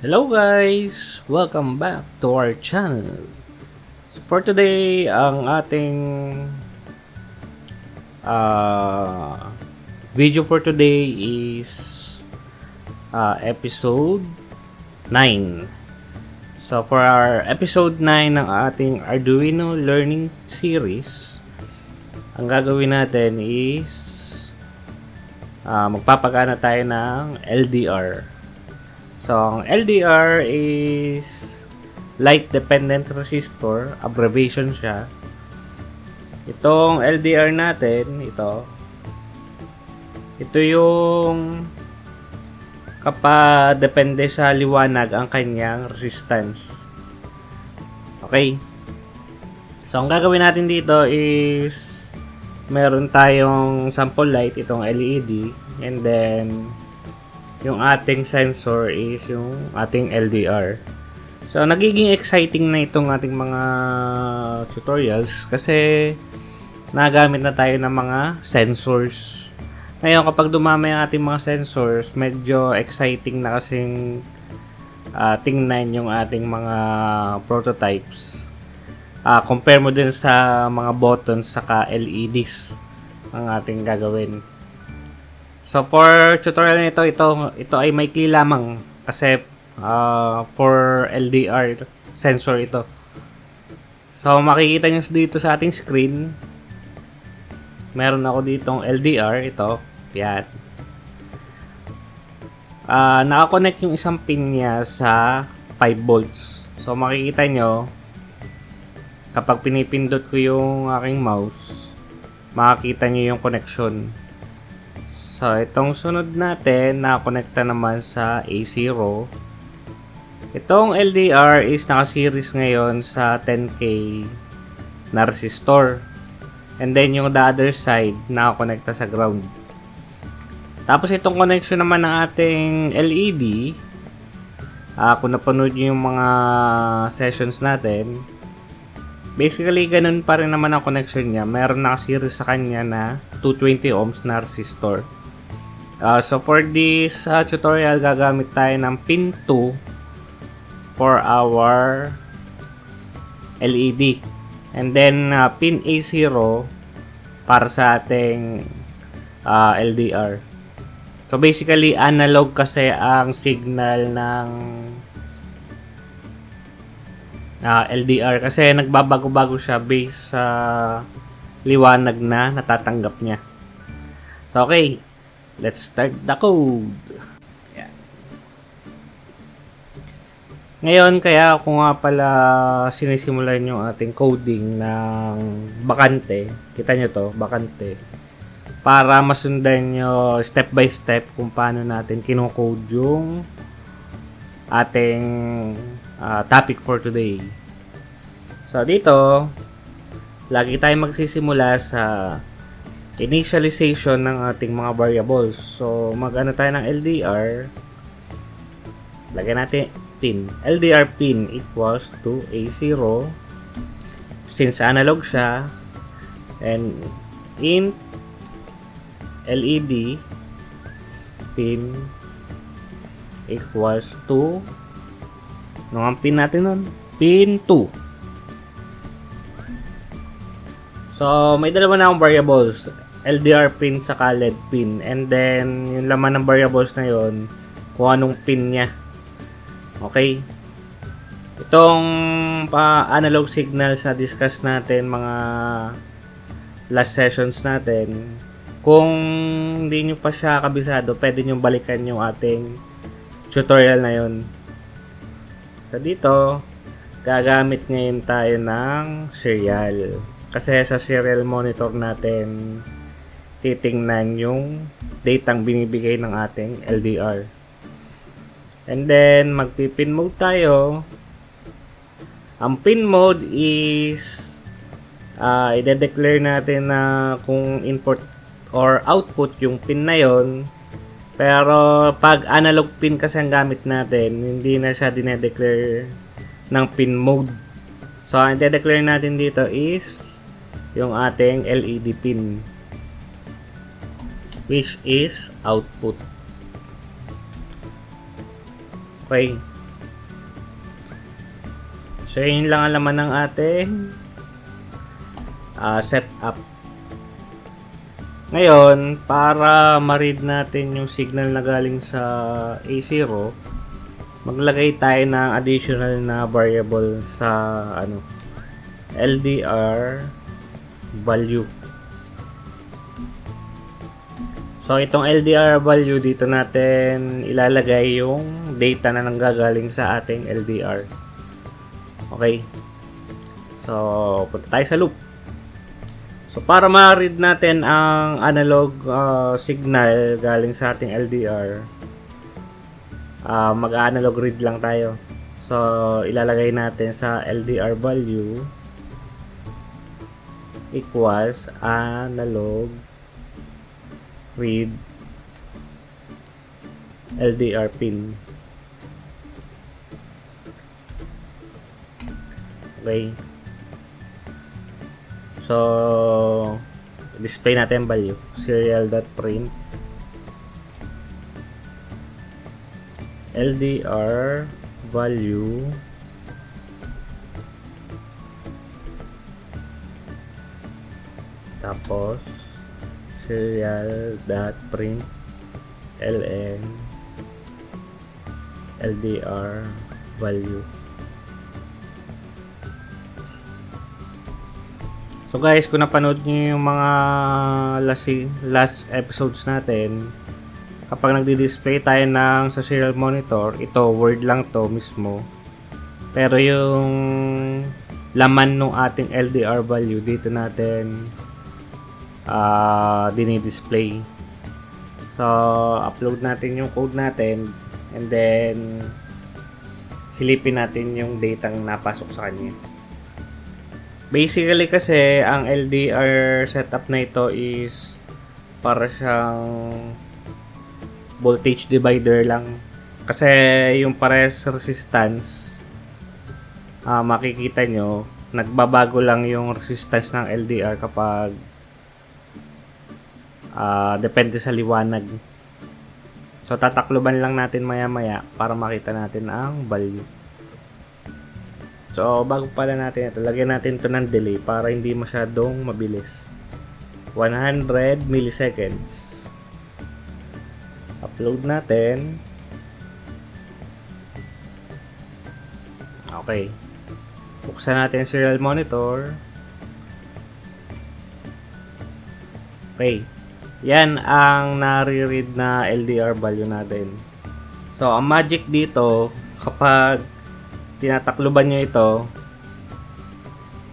Hello guys! Welcome back to our channel. For today, ang ating video for today is episode 9. So for our episode 9 ng ating Arduino Learning Series, ang gagawin natin is magpapagana tayo ng LDR. So, ang LDR is Light Dependent Resistor, abbreviation siya. Itong LDR natin, ito yung kapag depende sa liwanag ang kanyang resistance. Okay. So, ang gagawin natin dito is meron tayong sample light, itong LED, and then yung ating sensor is yung ating LDR. So, nagiging exciting na itong ating mga tutorials kasi nagamit na tayo ng mga sensors. Ngayon, kapag dumami ang ating mga sensors, medyo exciting na kasing tingnan yung ating mga prototypes. Compare mo din sa mga buttons saka LEDs ang ating gagawin. So for tutorial nito, ito ay maikli lamang kasi for LDR sensor ito. So makikita nyo dito sa ating screen, meron ako ditong LDR, ito, yan. Nakakonect yung isang pin niya sa 5 volts. So makikita nyo, kapag pinipindot ko yung aking mouse, makikita nyo yung connection. So, itong sunod natin, nakakonekta naman sa A0. Itong LDR is naka-series ngayon sa 10K na resistor. And then, yung the other side, nakakonekta sa ground. Tapos, itong connection naman ng ating LED, kung napanood nyo yung mga sessions natin, basically, ganun pa rin naman ang connection niya. Meron naka-series sa kanya na 220 ohms na resistor. So for this tutorial, gagamit tayo ng pin 2 for our LED. And then pin A0 para sa ating LDR. So basically, analog kasi ang signal ng LDR kasi nagbabago-bago siya based sa liwanag na natatanggap niya. So okay, let's start the code. Yan. Ngayon, kaya ako nga pala sinisimulan yung ating coding ng bakante. Kita nyo to, bakante. Para masundan nyo step by step kung paano natin kinocode yung ating topic for today. So, dito, lagi tayong magsisimula sa initialization ng ating mga variables. So, mag-ano tayo ng LDR. Lagyan natin pin. LDR pin equals to A0. Since analog siya. And int LED pin equals to ano ang pin natin nun? Pin 2. So, may dalawa na akong variables. LDR pin sa LED pin. And then, yung laman ng variables na yon, kung anong pin niya. Okay? Itong analog signals na discuss natin, mga last sessions natin, kung hindi nyo pa siya kabisado, pwede nyo balikan yung ating tutorial na yon. So, dito, gagamit ngayon tayo ng serial. Kasi sa serial monitor natin, titingnan yung datang binibigay ng ating LDR. And then, magpipin mode tayo. Ang pin mode is i-declare natin na kung input or output yung pin na yon. Pero pag analog pin kasi ang gamit natin, hindi na siya dinedeclare ng pin mode. So, ang i-declare natin dito is yung ating LED pin, which is output. Okay. So, yun lang ang laman ng ating setup. Ngayon, para ma-read natin yung signal na galing sa A0, maglagay tayo ng additional na variable sa LDR value. So, itong LDR value dito natin ilalagay yung data na nanggagaling sa ating LDR. Okay. So, punta tayo sa loop. So, para ma-read natin ang analog signal galing sa ating LDR, mag-analog read lang tayo. So, ilalagay natin sa LDR value equals analog read LDR pin. Okay. So, display natin value. Serial.print LDR value tapos serial.print ln LDR value. So guys, kung napanood niyo yung mga last episodes natin, kapag nagdi-display tayo ng sa serial monitor, ito word lang to mismo. Pero yung laman ng ating LDR value dito natin dinidisplay. So, upload natin yung code natin and then silipin natin yung data na napasok sa kanya. Basically kasi ang LDR setup na ito is para siyang voltage divider lang. Kasi yung pares resistance, makikita nyo, nagbabago lang yung resistance ng LDR kapag depende sa liwanag. So tatakluban lang natin maya maya para makita natin ang value. So bago pala natin ito, lagyan natin ito ng delay para hindi masyadong mabilis. 100 milliseconds. Upload natin. Okay. Buksan natin yung serial monitor. Okay. Yan ang nare-read na LDR value natin. So, ang magic dito, kapag tinatakluban nyo ito,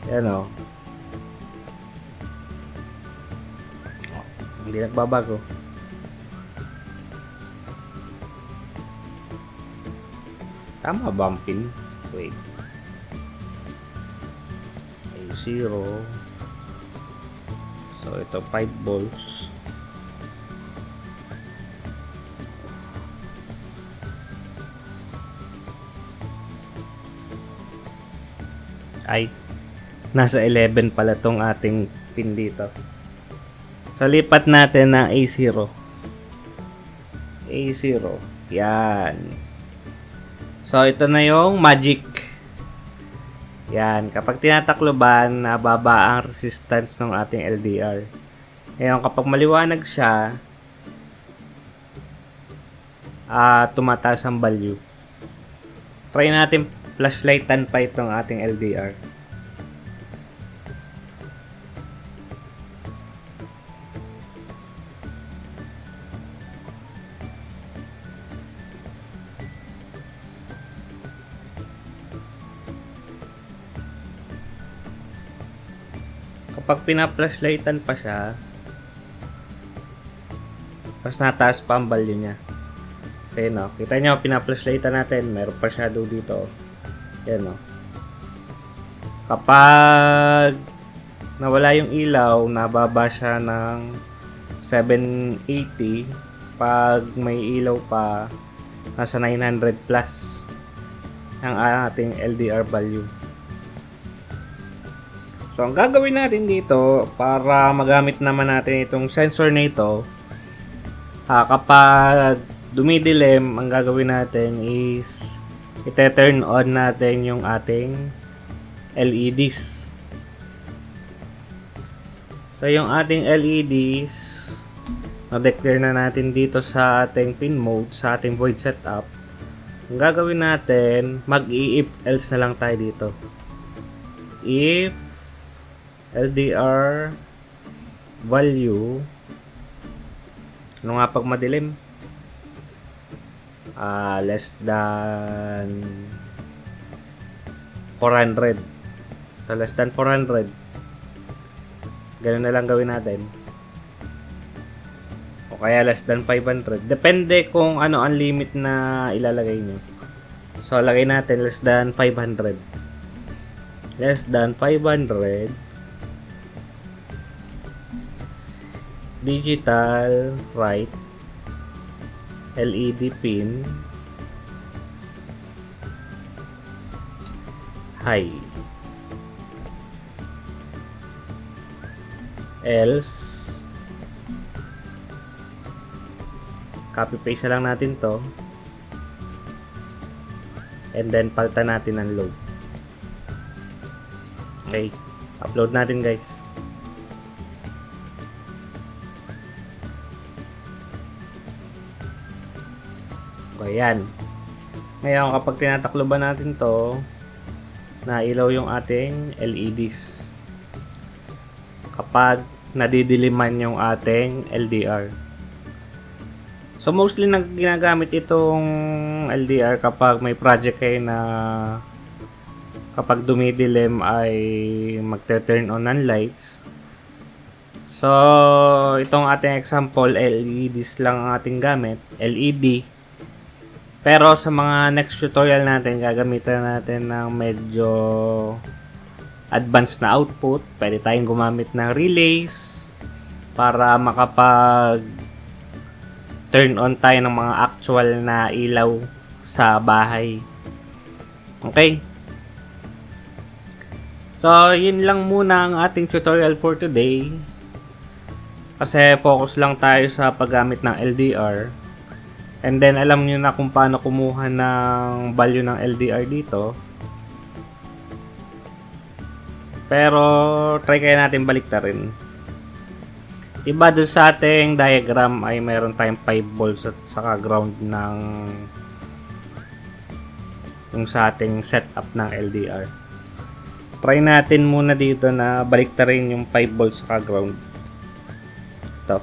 yan o. Hindi nagbabago. Tama ba ang pin? Wait. A0. So, ito 5 volts. Ay, nasa 11 pala tong ating pin dito. So, lipat natin ng A0. A0. Yan. So, ito na yung magic. Yan. Kapag tinatakloban, nababa ang resistance ng ating LDR. Ngayon, kapag maliwanag siya, tumataas ang value. Try natin flashlightan pa itong ating LDR. Kapag pina-flashlightan pa siya, mas nataas pa ang value niya. Okay, no? Kita nyo, pina-flashlightan natin, meron pa shadow dito. Yan, no? Kapag nawala yung ilaw, nababa siya ng 780. Pag may ilaw pa, nasa 900 plus ang ating LDR value. So, ang gagawin natin dito, para magamit naman natin itong sensor na ito, kapag dumidilim, ang gagawin natin is ite-turn on natin yung ating LEDs. So yung ating LEDs, na-declare na natin dito sa ating pin mode, sa ating void setup. Ang gagawin natin, mag-if else na lang tayo dito. If LDR value, ano nga pag madilim? Less than 400. So less than 400. Ganun na lang gawin natin. O kaya less than 500. Depende kung ano ang limit na ilalagay nyo. So lagay natin less than 500. Less than 500. Digital right LED pin high. Else copy paste na lang natin to, and then palitan natin ang load. Okay, upload natin guys. Okay, yan. Ngayon kapag tinatakloban natin to, nailaw yung ating LEDs kapag nadidiliman yung ating LDR. So mostly ginagamit itong LDR kapag may project kayo na kapag dumidilim ay magte-turn on ng lights. So itong ating example, LEDs lang ang ating gamit, LED. Pero sa mga next tutorial natin, gagamitan natin ng medyo advanced na output. Pwede tayong gumamit ng relays para makapag turn on tayo ng mga actual na ilaw sa bahay. Okay? So, yun lang muna ang ating tutorial for today. Kasi focus lang tayo sa paggamit ng LDR. And then, alam nyo na kung paano kumuha ng value ng LDR dito. Pero, try kaya natin baliktarin. Diba dun sa ating diagram ay meron tayong 5 volts at saka ground ng yung sa ating setup ng LDR. Try natin muna dito na baliktarin yung 5 volts saka ground. Ito.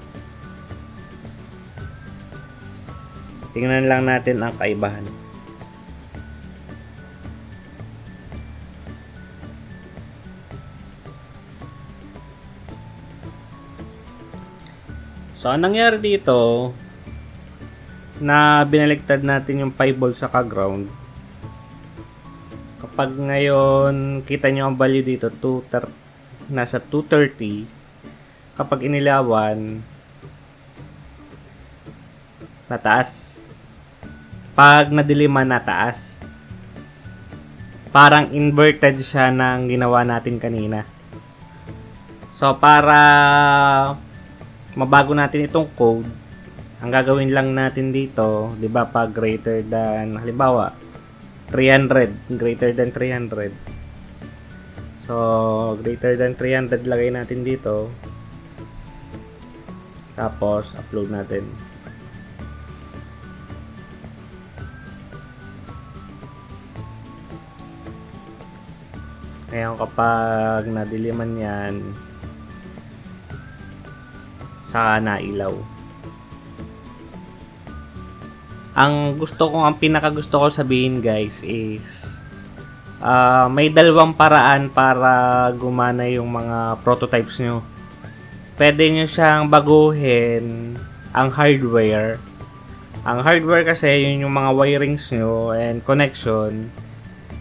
Tingnan lang natin ang kaibahan. So, ang nangyari dito, na binaliktad natin yung 5 volts sa ground. Kapag ngayon, kita nyo ang value dito, nasa 230. Kapag inilawan, nataas. Pag nadiliman, nataas. Parang inverted siya ng ginawa natin kanina. So, para mabago natin itong code, ang gagawin lang natin dito, 'di ba, pag greater than, halimbawa 300, greater than 300. So, greater than 300 lagay natin dito. Tapos upload natin. Ngayon kapag nadiliman yan, saka nailaw. Ang pinakagusto ko sabihin guys is may dalawang paraan para gumana yung mga prototypes nyo. Pwede nyo siyang baguhin ang hardware. Ang hardware kasi yun yung mga wirings nyo and connection.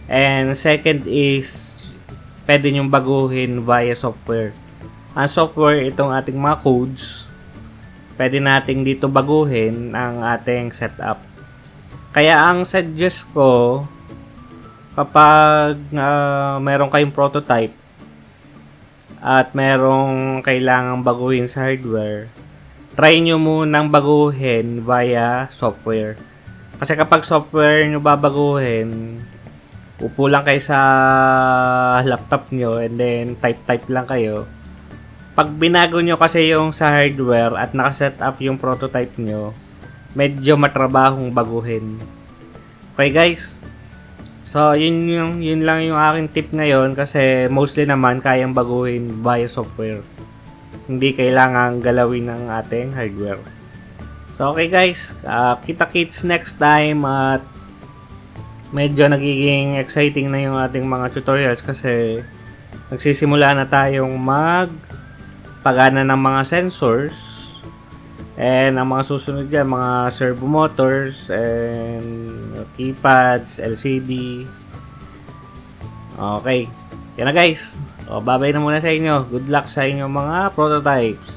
And second is pwede nyo baguhin via software. Ang software, itong ating mga codes, pwede nating dito baguhin ang ating setup. Kaya ang suggest ko, kapag meron kayong prototype at merong kailangang baguhin sa hardware, try nyo munang baguhin via software. Kasi kapag software nyo babaguhin, upo lang kayo sa laptop nyo and then type lang kayo. Pag binago nyo kasi yung sa hardware at nakaset up yung prototype nyo, medyo matrabahong baguhin. Okay guys? So, yun lang yung aking tip ngayon kasi mostly naman kayang baguhin via software. Hindi kailangang galawin ng ating hardware. So, okay guys. Kita-kits next time at medyo nagiging exciting na yung ating mga tutorials kasi nagsisimula na tayong magpagana ng mga sensors. And ang mga susunod dyan, mga servo motors and keypads, LCD. Okay. Yan na guys. So, bye-bye na muna sa inyo. Good luck sa inyong mga prototypes.